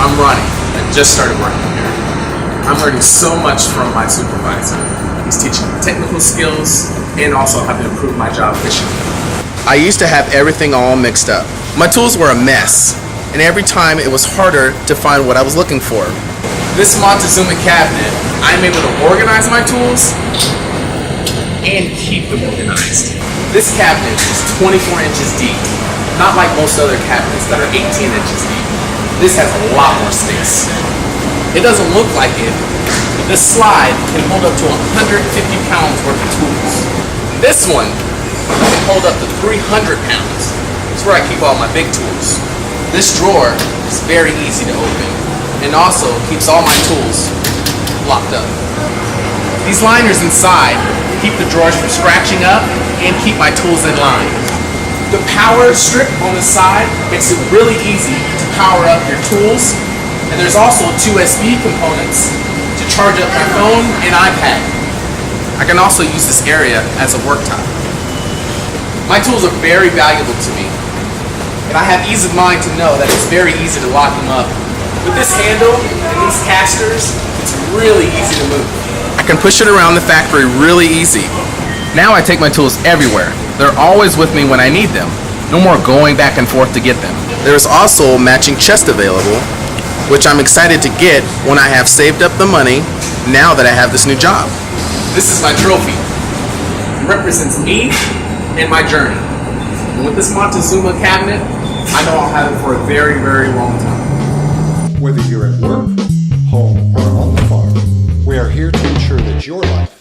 I'm Ronnie. I just started working here. I'm learning so much from my supervisor. He's teaching me technical skills and also how to improve my job efficiently. I used to have everything all mixed up. My tools were a mess, and every time it was harder to find what I was looking for. This Montezuma cabinet, I'm able to organize my tools and keep them organized. This cabinet is 24 inches deep, not like most other cabinets that are 18 inches deep. This has a lot more space. It doesn't look like it, but this slide can hold up to 150 pounds worth of tools. This one can hold up to 300 pounds. It's where I keep all my big tools. This drawer is very easy to open and also keeps all my tools locked up. These liners inside keep the drawers from scratching up and keep my tools in line. The power strip on the side makes it really easy to power up your tools, and there's also two USB components to charge up my phone and iPad. I can also use this area as a worktop. My tools are very valuable to me, and I have ease of mind to know that it's very easy to lock them up. With this handle and these casters, it's really easy to move. I can push it around the factory really easy. Now I take my tools everywhere. They're always with me when I need them. No more going back and forth to get them. There's also a matching chest available, which I'm excited to get when I have saved up the money now that I have this new job. This is my trophy. It represents me and my journey. And with this Montezuma cabinet, I know I'll have it for a very, very long time. Whether you're at work, home, or on the farm, we are here to ensure that your life